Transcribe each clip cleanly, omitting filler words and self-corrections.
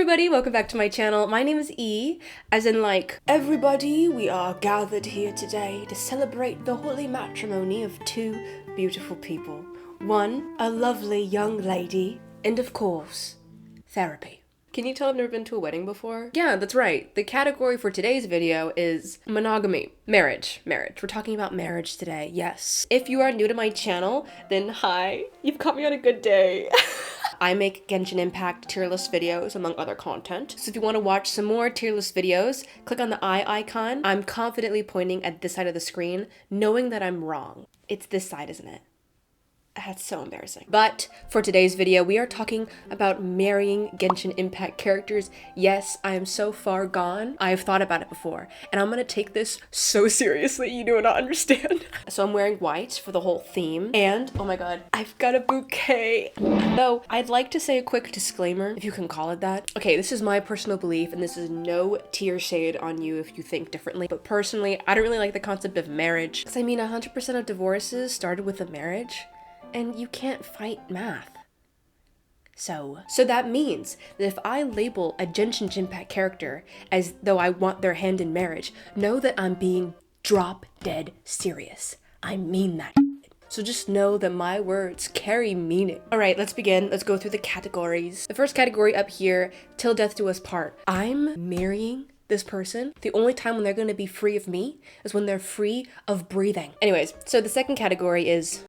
everybody, welcome back to my channel. My name is E, as in like, everybody, we are gathered here today to celebrate the holy matrimony of two beautiful people. One, a lovely young lady, and of course, therapy. Can you tell I've never been to a wedding before? Yeah, that's right. The category for today's video is monogamy. Marriage. We're talking about marriage today, yes. If you are new to my channel, then hi, you've caught me on a good day. I make Genshin Impact tier list videos among other content. So if you want to watch some more tier list videos, click on the eye icon. I'm confidently pointing at this side of the screen, knowing that I'm wrong. It's this side, isn't it? That's so embarrassing. But for today's video, we are talking about marrying Genshin Impact characters. Yes, I am so far gone. I've thought about it before, and I'm gonna take this so seriously, you do not understand. So I'm wearing white for the whole theme, and oh my god, I've got a bouquet. Though, I'd like to say a quick disclaimer, if you can call it that. Okay, this is my personal belief, and this is no tear shade on you if you think differently, but personally, I don't really like the concept of marriage. Because I mean, 100% of divorces started with a marriage. And you can't fight math. So that means that if I label a Genshin Impact character as though I want their hand in marriage, know that I'm being drop dead serious. I mean that. So just know that my words carry meaning. All right, let's begin. Let's go through the categories. The first category up here, till death do us part. I'm marrying this person. The only time when they're going to be free of me is when they're free of breathing. Anyways, so the second category is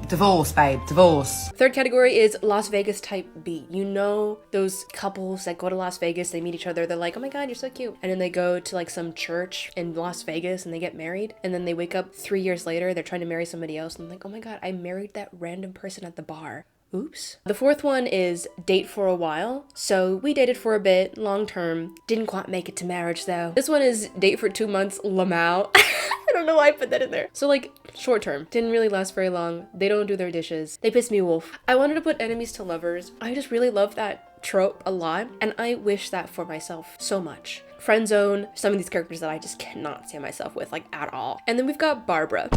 divorce, babe, divorce. Third category is Las Vegas type B. You know those couples that go to Las Vegas, they meet each other, they're like, oh my god, you're so cute. And then they go to like some church in Las Vegas and they get married. And then they wake up 3 years later, they're trying to marry somebody else. And I'm like, oh my god, I married that random person at the bar. Oops. The fourth one is date for a while. So we dated for a bit, long term. Didn't quite make it to marriage though. This one is date for 2 months, lamau. I don't know why I put that in there. So like short term, didn't really last very long. They don't do their dishes. They piss me off. I wanted to put enemies to lovers. I just really love that trope a lot. And I wish that for myself so much. Friend zone, some of these characters that I just cannot stand myself with like at all. And then we've got Barbara.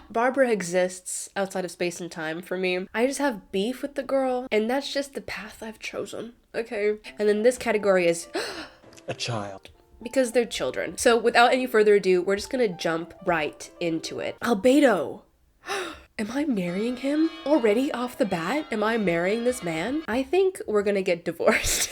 Barbara exists outside of space and time for me. I just have beef with the girl, and that's just the path I've chosen, okay? And then this category is a child. Because they're children. So without any further ado, we're just gonna jump right into it. Albedo! Am I marrying him? Already off the bat? Am I marrying this man? I think we're gonna get divorced.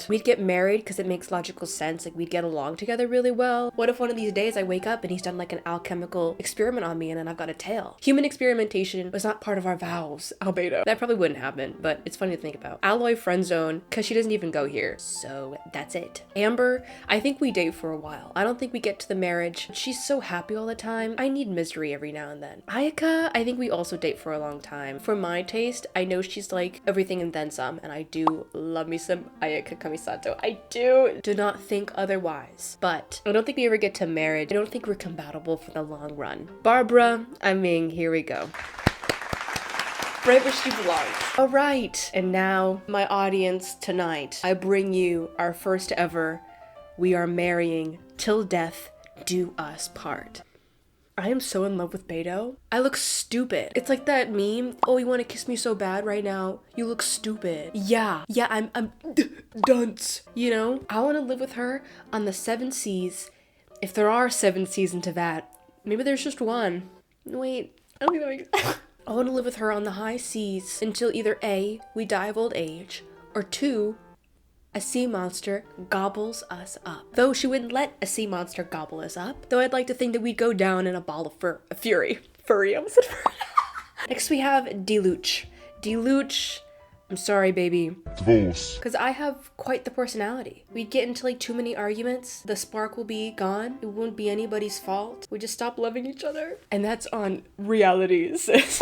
We'd get married because it makes logical sense. Like we'd get along together really well. What if one of these days I wake up and he's done like an alchemical experiment on me and then I've got a tail? Human experimentation was not part of our vows, Albedo. That probably wouldn't happen, but it's funny to think about. Alloy friend zone, because she doesn't even go here. So that's it. Amber, I think we date for a while. I don't think we get to the marriage. She's so happy all the time. I need misery every now and then. Ayaka, I think we also date for a long time. For my taste, I know she's like everything and then some, and I do love me some Ayaka Kamisato. I do not think otherwise. But I don't think we ever get to marriage. I don't think we're compatible for the long run. Barbara, I mean, here we go. Right where she belongs. All right, and now my audience tonight, I bring you our first ever We Are Marrying Till Death Do Us Part. I am so in love with Beto. I look stupid. It's like that meme, oh, you want to kiss me so bad right now? You look stupid. Yeah, I'm dunce. You know, I want to live with her on the 7 seas. If there are 7 seas in Teyvat, maybe there's just one. Wait, I don't think that makes sense. I want to live with her on the high seas until either A, we die of old age, or 2, a sea monster gobbles us up. Though she wouldn't let a sea monster gobble us up. Though I'd like to think that we'd go down in a ball of fury. Furry, I almost said furry. Next we have diluc. Diluc, I'm sorry, baby. Divorce. Because I have quite the personality. We'd get into like too many arguments. The spark will be gone. It won't be anybody's fault. We just stop loving each other. And that's on reality, sis.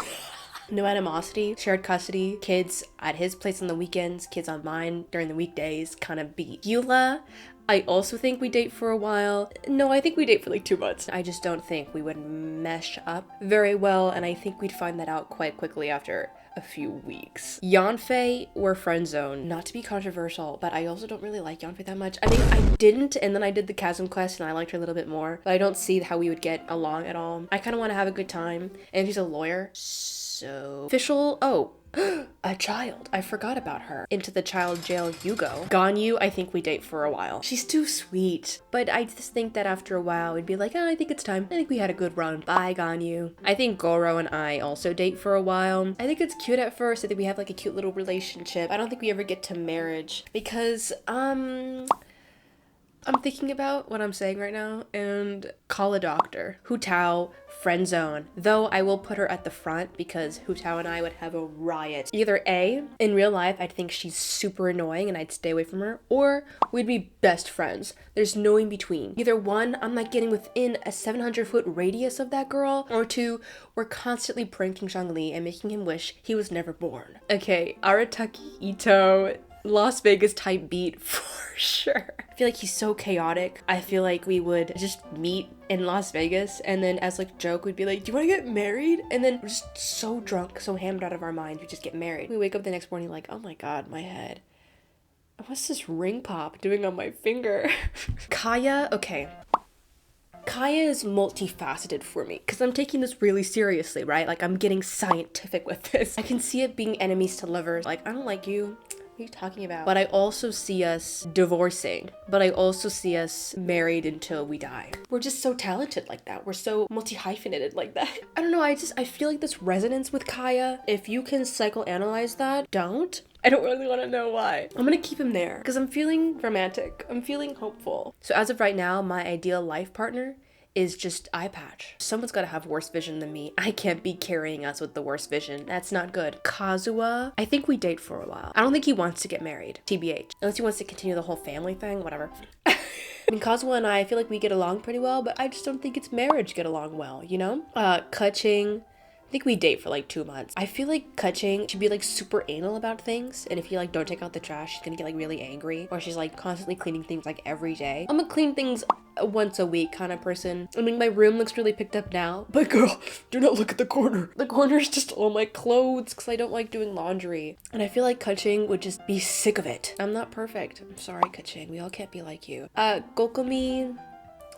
No animosity, shared custody, kids at his place on the weekends, kids on mine during the weekdays, kind of beat. Eula, I also think we date for a while. No, I think we date for like 2 months. I just don't think we would mesh up very well, and I think we'd find that out quite quickly after a few weeks. Yanfei, we're friend zone. Not to be controversial, but I also don't really like Yanfei that much. I mean, I didn't, and then I did the Chasm quest and I liked her a little bit more, but I don't see how we would get along at all. I kind of want to have a good time, and she's a lawyer. So official, oh, A child. I forgot about her. Into the child jail you go. Ganyu, I think we date for a while. She's too sweet. But I just think that after a while, we'd be like, oh, I think it's time. I think we had a good run. Bye, Ganyu. I think Goro and I also date for a while. I think it's cute at first. I think we have like a cute little relationship. I don't think we ever get to marriage because, I'm thinking about what I'm saying right now and call a doctor. Hu Tao, friend zone. Though I will put her at the front because Hu Tao and I would have a riot. Either A, in real life, I'd think she's super annoying and I'd stay away from her, or we'd be best friends. There's no in between. Either one, I'm not getting within a 700-foot radius of that girl, or two, we're constantly pranking Zhongli and making him wish he was never born. Okay, Arataki Ito, Las Vegas type beat for sure. I feel like he's so chaotic. I feel like we would just meet in Las Vegas and then as like joke we'd be like, do you want to get married? And then we're just so drunk, so hammered out of our minds, we just get married. We wake up the next morning like, oh my god, my head. What's this ring pop doing on my finger? Kaeya, okay. Kaeya is multifaceted for me because I'm taking this really seriously, right? Like I'm getting scientific with this. I can see it being enemies to lovers. Like, I don't like you. What are you talking about? But I also see us divorcing, but I also see us married until we die. We're just so talented like that. We're so multi-hyphenated like that. I don't know, I feel like this resonance with Kaeya. If you can psychoanalyze that, don't. I don't really want to know why. I'm gonna keep him there because I'm feeling romantic. I'm feeling hopeful. So as of right now, my ideal life partner is just eye patch. Someone's gotta have worse vision than me. I can't be carrying us with the worst vision. That's not good. Kazuha, I think we date for a while. I don't think he wants to get married, TBH. Unless he wants to continue the whole family thing, whatever. I mean, Kazuha and I feel like we get along pretty well, but I just don't think it's marriage get along well, you know? Kaching, I think we date for like 2 months. I feel like Kaching should be like super anal about things, and if you like don't take out the trash, she's gonna get like really angry, or she's like constantly cleaning things like every day. I'm a clean things once a week kind of person. I mean, my room looks really picked up now, but girl, do not look at the corner. The corner's just all my clothes because I don't like doing laundry. And I feel like Kaching would just be sick of it. I'm not perfect. I'm sorry, Kaching. We all can't be like you. Gokomi,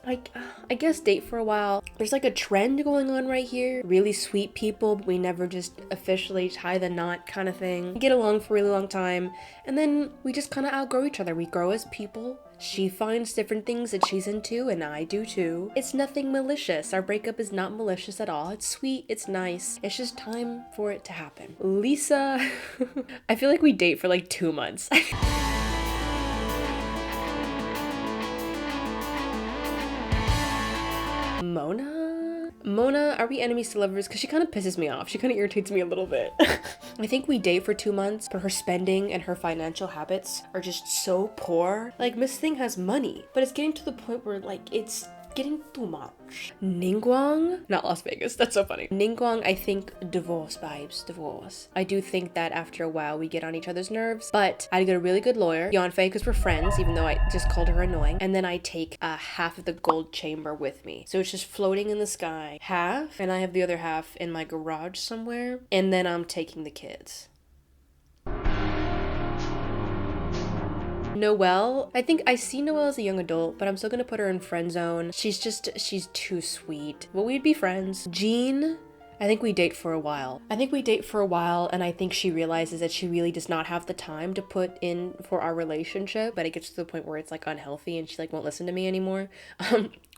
I guess date for a while. There's like a trend going on right here. Really sweet people, but we never just officially tie the knot kind of thing. We get along for a really long time, and then we just kind of outgrow each other. We grow as people. She finds different things that she's into, and I do too. It's nothing malicious. Our breakup is not malicious at all. It's sweet, it's nice. It's just time for it to happen. Lisa, I feel like we date for like 2 months. Mona, are we enemies to lovers? Because she kind of pisses me off. She kind of irritates me a little bit. I think we date for 2 months, but her spending and her financial habits are just so poor. Like, Miss Thing has money, but it's getting to the point where, like, it's getting too much. Ningguang, not Las Vegas, that's so funny. Ningguang, I think divorce vibes, divorce. I do think that after a while we get on each other's nerves, but I'd get a really good lawyer, Yanfei, because we're friends, even though I just called her annoying, and then I take half of the gold chamber with me. So it's just floating in the sky, half, and I have the other half in my garage somewhere, and then I'm taking the kids. Noelle, I think I see Noelle as a young adult, but I'm still gonna put her in friend zone. She's too sweet. Well, we'd be friends. Jean, I think we date for a while. And I think she realizes that she really does not have the time to put in for our relationship, but it gets to the point where it's like unhealthy and she like won't listen to me anymore.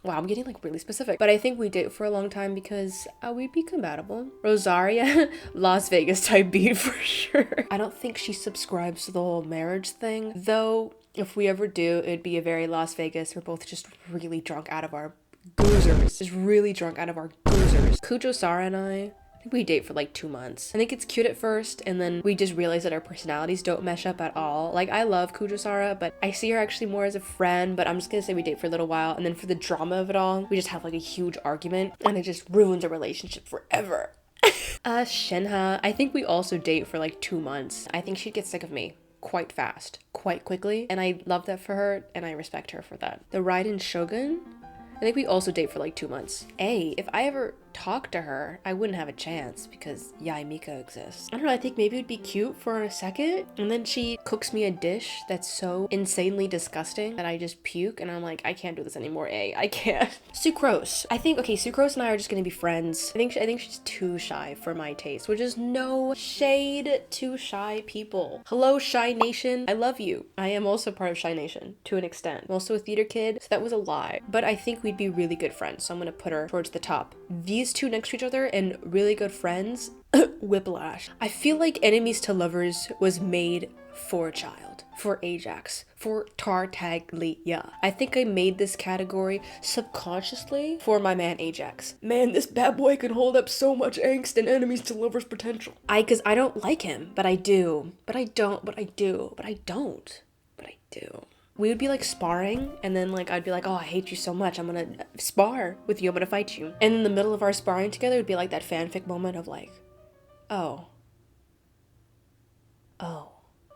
Wow, I'm getting like really specific. But I think we date for a long time because we'd be compatible. Rosaria, Las Vegas type beat for sure. I don't think she subscribes to the whole marriage thing, though if we ever do, it'd be a very Las Vegas. We're both just really drunk out of our goozers. Just really drunk out of our goozers. Kujo Sara and I think we date for like 2 months. I think it's cute at first, and then we just realize that our personalities don't mesh up at all. Like, I love Kujo Sara, but I see her actually more as a friend, but I'm just gonna say we date for a little while, and then for the drama of it all, we just have like a huge argument, and it just ruins a relationship forever. Shenhe, I think we also date for like 2 months. I think she'd get sick of me quite fast, quite quickly, and I love that for her, and I respect her for that. The Raiden Shogun, I think we also date for like 2 months. If I ever talk to her, I wouldn't have a chance because Yae Miko exists. I don't know, I think maybe it'd be cute for a second, and then she cooks me a dish that's so insanely disgusting that I just puke, and I'm like, I can't do this anymore, I can't. Sucrose. I think, okay, Sucrose and I are just gonna be friends. I think she's too shy for my taste, which is no shade to shy people. Hello, Shy Nation. I love you. I am also part of Shy Nation to an extent. I'm also a theater kid, so that was a lie. But I think we'd be really good friends, so I'm gonna put her towards the top. These two next to each other and really good friends, whiplash. I feel like Enemies to Lovers was made for a child, for Ajax, for Tartaglia. I think I made this category subconsciously for my man Ajax. Man, this bad boy can hold up so much angst and Enemies to Lovers potential. Cause I don't like him, but I do. But I don't, but I do. But I don't. But I do. We would be like sparring, and then like I'd be like, oh, I hate you so much, I'm gonna spar with you, I'm gonna fight you. And in the middle of our sparring together, it'd be like that fanfic moment of like, oh.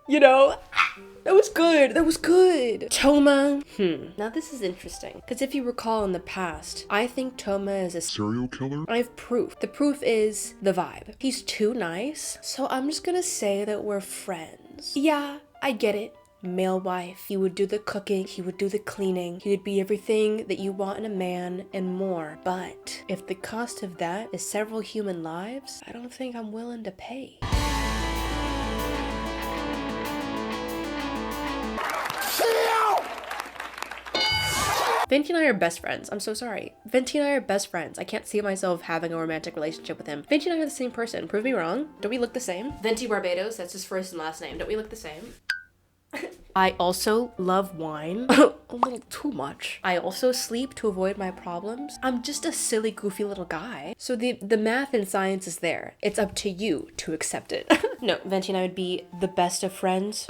You know? That was good. That was good. Toma. Now this is interesting. Because if you recall in the past, I think Toma is a serial killer? I have proof. The proof is the vibe. He's too nice. So I'm just gonna say that we're friends. Yeah, I get it. Male wife. He would do the cooking. He would do the cleaning. He would be everything that you want in a man and more. But if the cost of that is several human lives, I don't think I'm willing to pay. Venti and I are best friends. I'm so sorry. Venti and I are best friends. I can't see myself having a romantic relationship with him. Venti and I are the same person. Prove me wrong. Don't we look the same? Venti Barbados, that's his first and last name. Don't we look the same? I also love wine. A little too much. I also sleep to avoid my problems. I'm just a silly, goofy little guy. So the math and science is there. It's up to you to accept it. No, Venti and I would be the best of friends.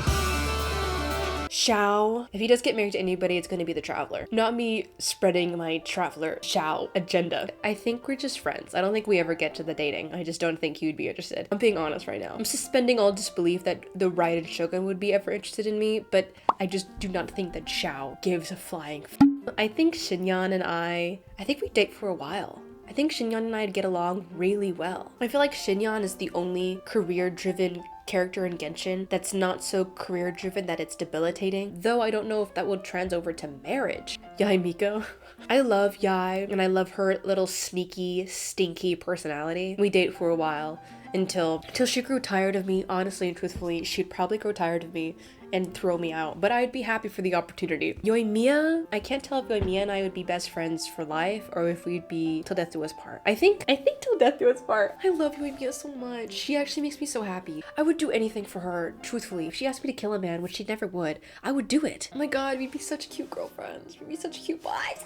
Xiao. If he does get married to anybody, it's gonna be the Traveler. Not me spreading my Traveler Xiao agenda. I think we're just friends. I don't think we ever get to the dating. I just don't think he would be interested. I'm being honest right now. I'm suspending all disbelief that the Raiden Shogun would be ever interested in me, but I just do not think that Xiao gives a flying f. I think Xinyan and I think we date for a while. I think Xinyan and I'd get along really well. I feel like Xinyan is the only career-driven character in Genshin that's not so career-driven that it's debilitating, though I don't know if that will trans over to marriage. Yae Miko. I love Yae, and I love her little sneaky, stinky personality. We date for a while until she grew tired of me. Honestly and truthfully, she'd probably grow tired of me and throw me out, but I'd be happy for the opportunity. Yoimiya, I can't tell if Yoimiya and I would be best friends for life or if we'd be till death do us part. I think till death do us part. I love Yoimiya so much. She actually makes me so happy. I would do anything for her, truthfully. If she asked me to kill a man, which she never would, I would do it. Oh my god, we'd be such cute girlfriends. We'd be such cute wives.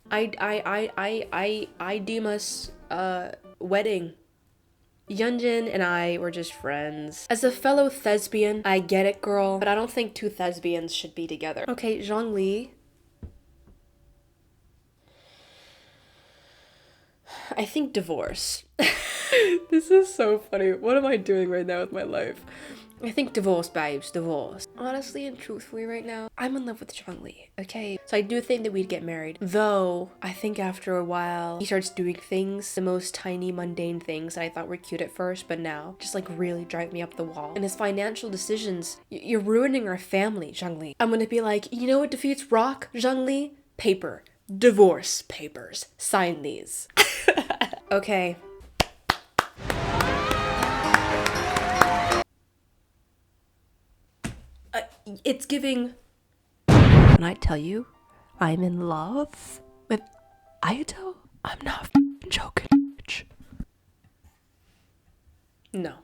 I deem us wedding. Yunjin and I were just friends. As a fellow thespian, I get it, girl, but I don't think two thespians should be together. Okay, Zhongli. I think divorce. This is so funny. What am I doing right now with my life? I think divorce, babes, divorce. Honestly and truthfully right now, I'm in love with Zhongli, okay? So I do think that we'd get married. Though, I think after a while, he starts doing things, the most tiny, mundane things that I thought were cute at first, but now just like really drive me up the wall. And his financial decisions, you're ruining our family, Zhongli. I'm gonna be like, you know what defeats rock, Zhongli? Paper. Divorce papers. Sign these. Okay. It's giving. When I tell you I'm in love with Ayato, I'm not joking, bitch. No.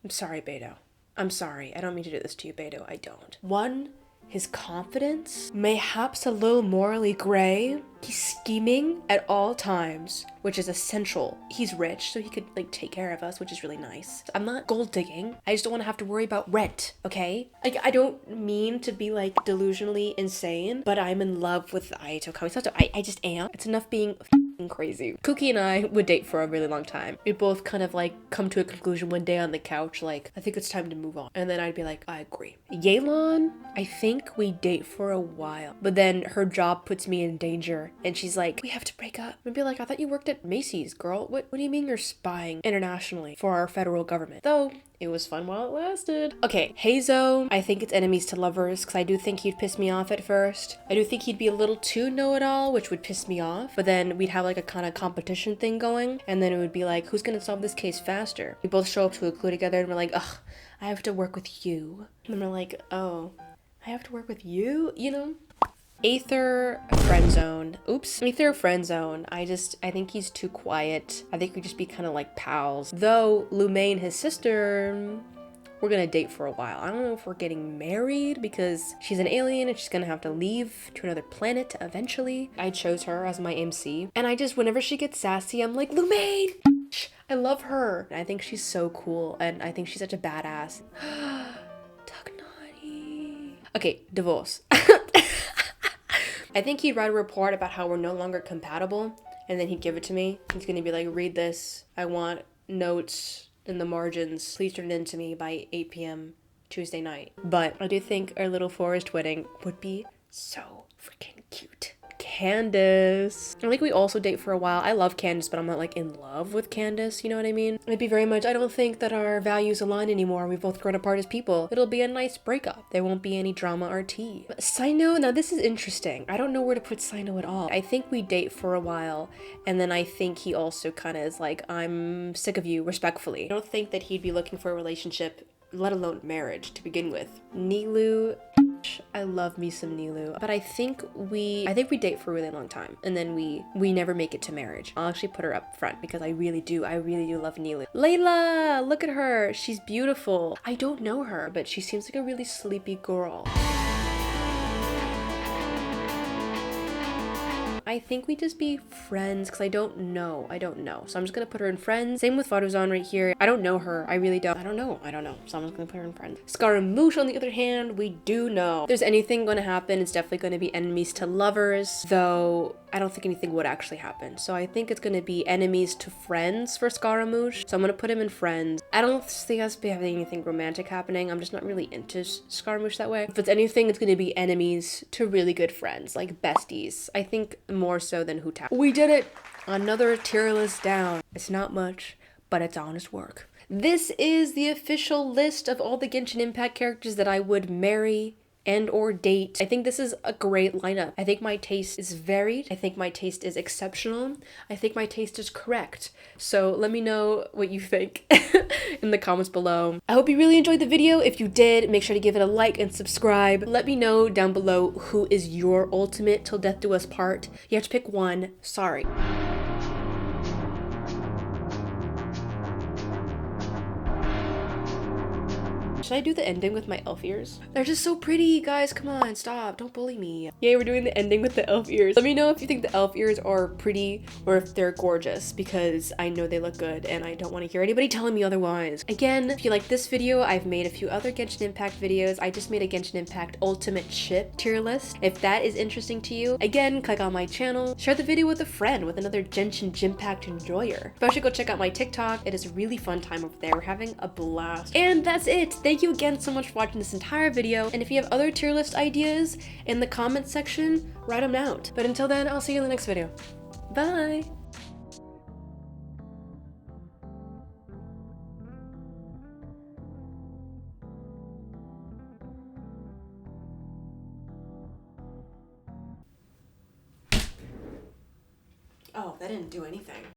I'm sorry, Beto. I'm sorry. I don't mean to do this to you, Beto. I don't. One, his confidence, mayhaps a little morally gray. He's scheming at all times, which is essential. He's rich, so he could like take care of us, which is really nice. I'm not gold digging. I just don't want to have to worry about rent, okay? Like, I don't mean to be like delusionally insane, but I'm in love with Ayato Kamisato. I just am. It's enough being crazy. Cookie and I would date for a really long time. We'd both kind of like come to a conclusion one day on the couch, like, I think it's time to move on. And then I'd be like, I agree. Yelan, I think we date for a while, but then her job puts me in danger and she's like, we have to break up. I'd be like, I thought you worked at Macy's, girl. What do you mean you're spying internationally for our federal government? Though it was fun while it lasted. Okay, Heizou, I think it's enemies to lovers, because I do think he'd piss me off at first. I do think he'd be a little too know-it-all, which would piss me off, but then we'd have like a kind of competition thing going, and then it would be like, who's gonna solve this case faster? We both show up to a clue together and we're like, ugh, I have to work with you. And then we're like, oh, I have to work with you? You know? Aether friend zone. Oops. Aether friend zone. I think he's too quiet. I think we'd just be kind of like pals. Though Lumei and his sister, we're gonna date for a while. I don't know if we're getting married because she's an alien and she's gonna have to leave to another planet eventually. I chose her as my MC. And whenever she gets sassy, I'm like, Lumei! I love her. I think she's so cool and I think she's such a badass. Tighnari. Okay, divorce. I think he'd write a report about how we're no longer compatible, and then he'd give it to me. He's gonna be like, read this. I want notes in the margins. Please turn it in to me by 8 p.m. Tuesday night. But I do think our little forest wedding would be so freaking cute. Candace. I think we also date for a while. I love Candace, but I'm not like in love with Candace, you know what I mean? It'd be very much, I don't think that our values align anymore. We've both grown apart as people. It'll be a nice breakup. There won't be any drama or tea. But Cyno, now this is interesting. I don't know where to put Cyno at all. I think we date for a while, and then I think he also kind of is like, I'm sick of you, respectfully. I don't think that he'd be looking for a relationship, let alone marriage, to begin with. Nilou. I love me some nilou, but I think we date for a really long time, and then we never make it to marriage. I'll actually put her up front because I really do love Nilou. Layla, look at her, she's beautiful. I don't know her, but she seems like a really sleepy girl. I think we just be friends because I don't know. So I'm just gonna put her in friends. Same with Faruzan right here. I don't know her. I really don't. I don't know. So I'm just gonna put her in friends. Scaramouche, on the other hand, we do know. If there's anything gonna happen, it's definitely gonna be enemies to lovers, though I don't think anything would actually happen. So I think it's gonna be enemies to friends for Scaramouche. So I'm gonna put him in friends. I don't think us having anything romantic happening. I'm just not really into Scaramouche that way. If it's anything, it's gonna be enemies to really good friends, like besties. I think more so than Hutao. We did it! Another tier list down. It's not much, but it's honest work. This is the official list of all the Genshin Impact characters that I would marry and or date. I think this is a great lineup. I think my taste is varied. I think my taste is exceptional. I think my taste is correct. So let me know what you think in the comments below. I hope you really enjoyed the video. If you did, make sure to give it a like and subscribe. Let me know down below who is your ultimate till death do us part. You have to pick one. Sorry. Should I do the ending with my elf ears? They're just so pretty, guys. Come on, stop. Don't bully me. Yay, we're doing the ending with the elf ears. Let me know if you think the elf ears are pretty or if they're gorgeous, because I know they look good and I don't want to hear anybody telling me otherwise. Again, if you like this video, I've made a few other Genshin Impact videos. I just made a Genshin Impact Ultimate Ship tier list. If that is interesting to you, again, click on my channel, share the video with a friend, with another Genshin Impact enjoyer. Especially go check out my TikTok. It is a really fun time over there. We're having a blast. And that's it. Thank you again so much for watching this entire video, and if you have other tier list ideas in the comments section, write them out. But until then, I'll see you in the next video. Bye! Oh, that didn't do anything.